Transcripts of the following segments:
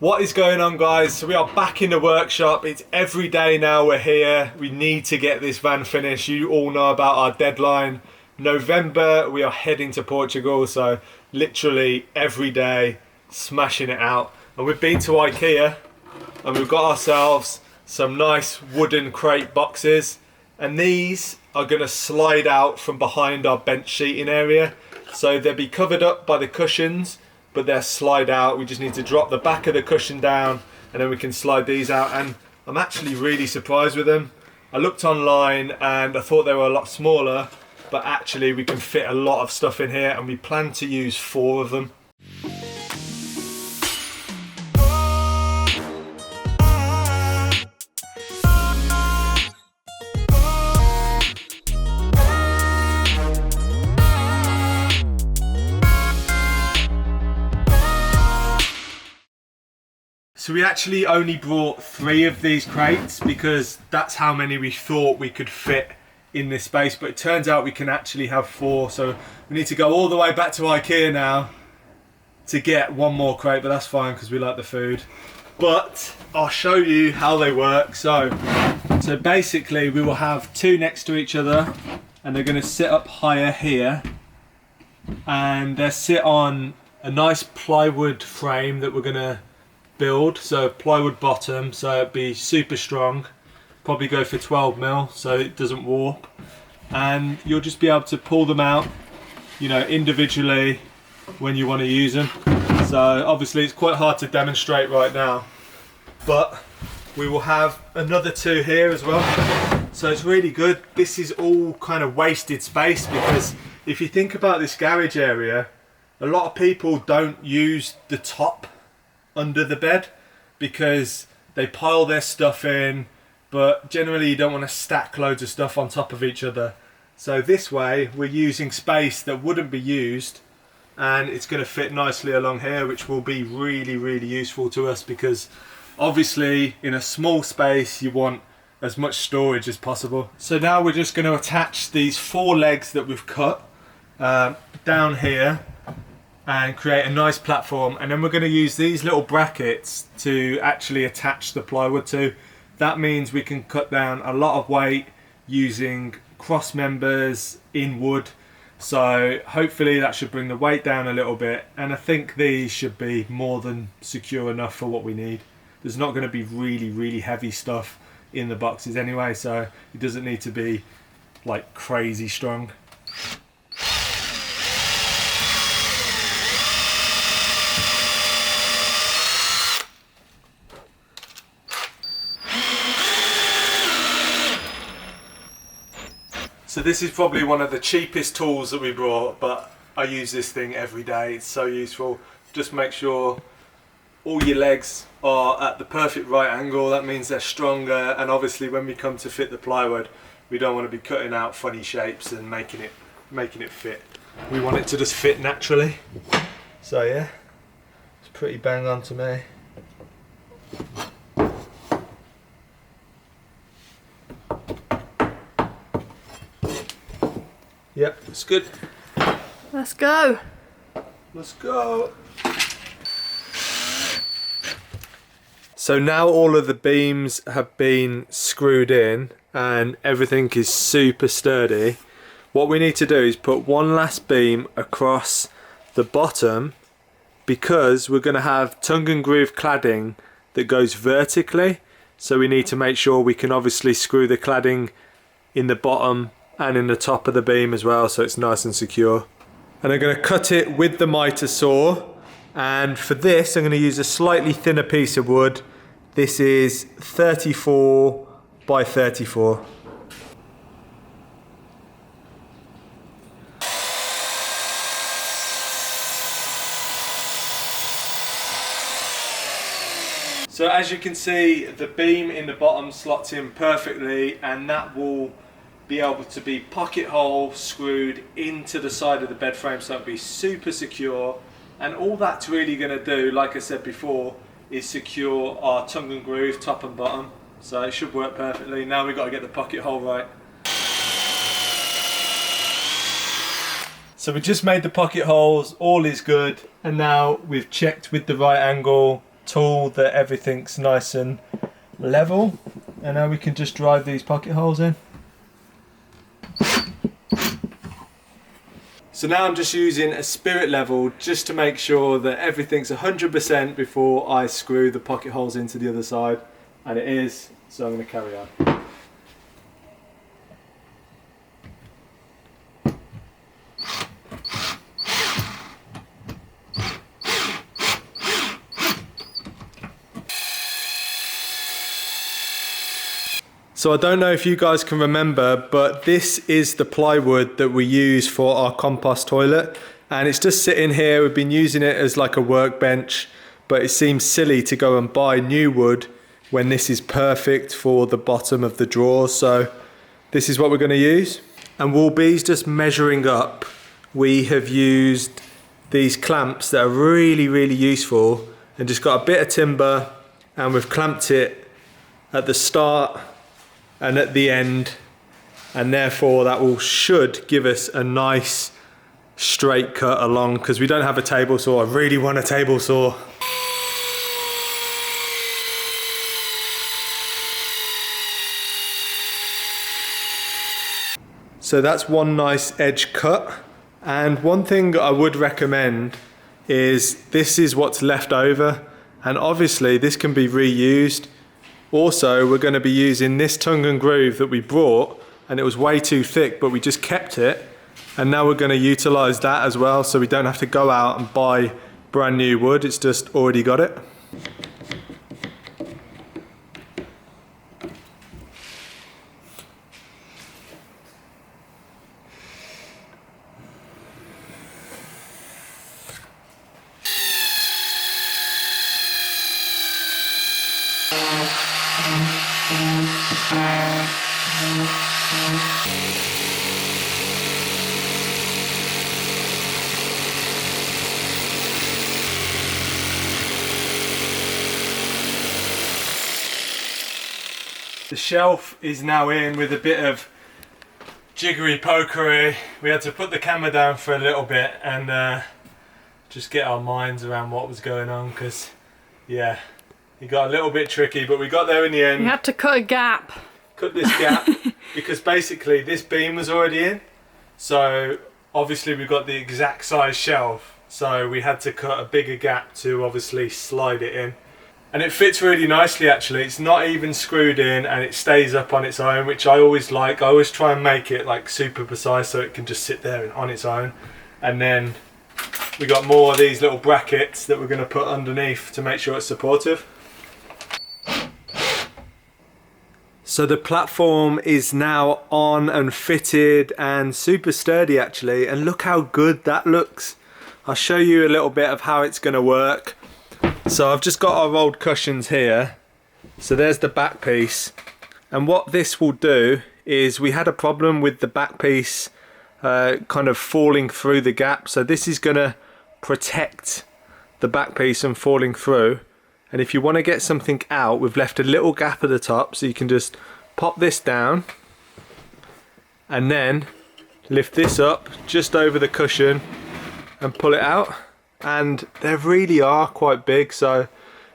What is going on, guys? So we are back in the workshop. It's every day now we're here. We need to get this van finished. You all know about our deadline. November, we are heading to Portugal. So literally every day, smashing it out. And we've been to IKEA and we've got ourselves some nice wooden crate boxes. And these are gonna slide out from behind our bench seating area. So they'll be covered up by the cushions, but they'll slide out. We just need to drop the back of the cushion down and then we can slide these out. And I'm actually really surprised with them. I looked online and I thought they were a lot smaller, but actually we can fit a lot of stuff in here and we plan to use 4 of them. So we actually only brought 3 of these crates because that's how many we thought we could fit in this space, but it turns out we can actually have 4, so we need to go all the way back to IKEA now to get 1 more crate, but that's fine because we like the food. But I'll show you how they work. So basically we will have 2 next to each other and they're going to sit up higher here and they sit on a nice plywood frame that we're going to build, so plywood bottom, so it'd be super strong, probably go for 12 mil so it doesn't warp, and you'll just be able to pull them out, you know, individually when you want to use them. So obviously it's quite hard to demonstrate right now, but we will have another 2 here as well, so it's really good. This is all kind of wasted space because if you think about this garage area, a lot of people don't use the top under the bed because they pile their stuff in, but generally you don't want to stack loads of stuff on top of each other. So this way we're using space that wouldn't be used and it's going to fit nicely along here, which will be really useful to us because obviously in a small space you want as much storage as possible. So now we're just going to attach these 4 legs that we've cut down here and create a nice platform, and then we're going to use these little brackets to actually attach the plywood to. That means we can cut down a lot of weight using cross members in wood, so hopefully that should bring the weight down a little bit, and I think these should be more than secure enough for what we need. There's not going to be really heavy stuff in the boxes anyway, so it doesn't need to be like crazy strong. So this is probably one of the cheapest tools that we brought, but I use this thing every day. It's so useful. Just make sure all your legs are at the perfect right angle. That means they're stronger, and obviously when we come to fit the plywood, we don't want to be cutting out funny shapes and making it fit. We want it to just fit naturally. So yeah, it's pretty bang on to me. Yep, it's good. Let's go. Let's go. So now all of the beams have been screwed in and everything is super sturdy. What we need to do is put 1 last beam across the bottom because we're going to have tongue and groove cladding that goes vertically. So we need to make sure we can obviously screw the cladding in the bottom and in the top of the beam as well, so it's nice and secure. And I'm going to cut it with the miter saw, and for this I'm going to use a slightly thinner piece of wood. This is 34 by 34. So as you can see, the beam in the bottom slots in perfectly, and that will be able to be pocket hole screwed into the side of the bed frame, so it'll be super secure. And all that's really going to do, like I said before, is secure our tongue and groove top and bottom, so it should work perfectly. Now we've got to get the pocket hole right. So we just made the pocket holes, all is good, and now we've checked with the right angle tool that everything's nice and level, and now we can just drive these pocket holes in. So now I'm just using a spirit level just to make sure that everything's 100% before I screw the pocket holes into the other side, and it is, so I'm going to carry on. So I don't know if you guys can remember, but this is the plywood that we use for our compost toilet, and it's just sitting here. We've been using it as like a workbench, but it seems silly to go and buy new wood when this is perfect for the bottom of the drawers. So this is what we're going to use. And Woolbees, just measuring up, we have used these clamps that are really, really useful, and just got a bit of timber, and we've clamped it at the start and at the end, and therefore that should give us a nice straight cut along, because we don't have a table saw. I really want a table saw. So that's one nice edge cut, and one thing I would recommend is this is what's left over, and obviously this can be reused. Also, we're going to be using this tongue and groove that we brought, and it was way too thick, but we just kept it, and now we're going to utilize that as well, so we don't have to go out and buy brand new wood. It's just already got it. The shelf is now in with a bit of jiggery pokery. We had to put the camera down for a little bit and just get our minds around what was going on, because yeah, it got a little bit tricky, but we got there in the end. You had to cut a gap. Cut this gap because basically this beam was already in, so obviously we got the exact size shelf, so we had to cut a bigger gap to obviously slide it in. And it fits really nicely actually. It's not even screwed in, and it stays up on its own, which I always like. I always try and make it like super precise so it can just sit there on its own. And then we got more of these little brackets that we're going to put underneath to make sure it's supportive. So the platform is now on and fitted and super sturdy actually, and look how good that looks. I'll show you a little bit of how it's going to work. So I've just got our old cushions here. So there's the back piece, and what this will do is we had a problem with the back piece kind of falling through the gap, so this is going to protect the back piece from falling through. And if you want to get something out, we've left a little gap at the top, so you can just pop this down and then lift this up just over the cushion and pull it out. And they really are quite big, so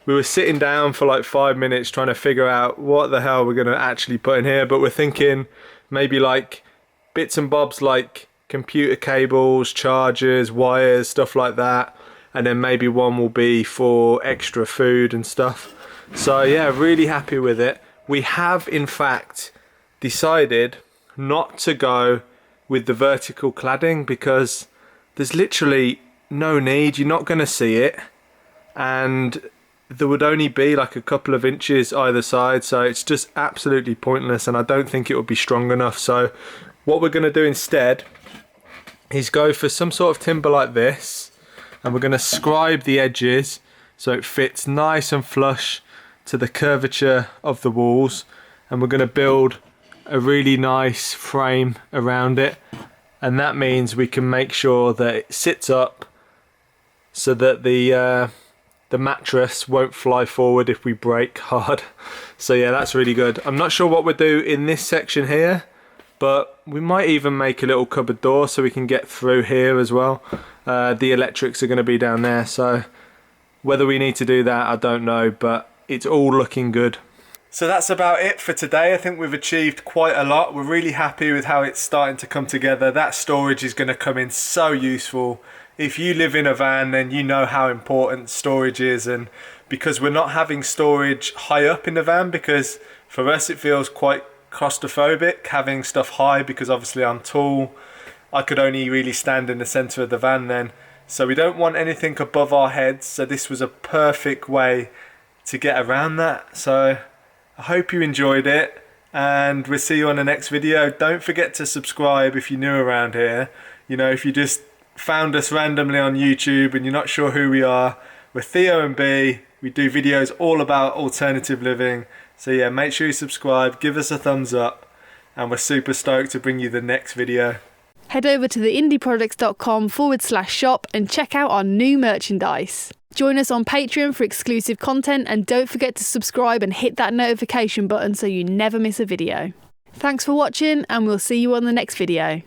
we were sitting down for like 5 minutes trying to figure out what the hell we're going to actually put in here, but we're thinking maybe like bits and bobs like computer cables, chargers, wires, stuff like that, and then maybe one will be for extra food and stuff. So yeah, really happy with it. We have in fact decided not to go with the vertical cladding because there's literally no need. You're not going to see it, and there would only be like a couple of inches either side, so it's just absolutely pointless, and I don't think it would be strong enough. So what we're going to do instead is go for some sort of timber like this, and we're going to scribe the edges so it fits nice and flush to the curvature of the walls, and we're going to build a really nice frame around it, and that means we can make sure that it sits up so that the mattress won't fly forward if we break hard. So yeah, that's really good. I'm not sure what we'll do in this section here, but we might even make a little cupboard door so we can get through here as well. The electrics are going to be down there, so Whether we need to do that, I don't know, but it's all looking good. So that's about it for today. I think we've achieved quite a lot. We're really happy with how it's starting to come together. That storage is going to come in so useful. If you live in a van, then you know how important storage is, and because we're not having storage high up in the van, because for us it feels quite claustrophobic having stuff high, because obviously I'm tall. I could only really stand in the centre of the van then. So we don't want anything above our heads, so this was a perfect way to get around that. So I hope you enjoyed it, and we'll see you on the next video. Don't forget to subscribe if you're new around here. You know, if you just found us randomly on YouTube and you're not sure who we are, we're Theo and B. We do videos all about alternative living. So yeah, make sure you subscribe, give us a thumbs up, and we're super stoked to bring you the next video. Head over to theindieprojects.com/shop and check out our new merchandise. Join us on Patreon for exclusive content, and don't forget to subscribe and hit that notification button so you never miss a video. Thanks for watching, and we'll see you on the next video.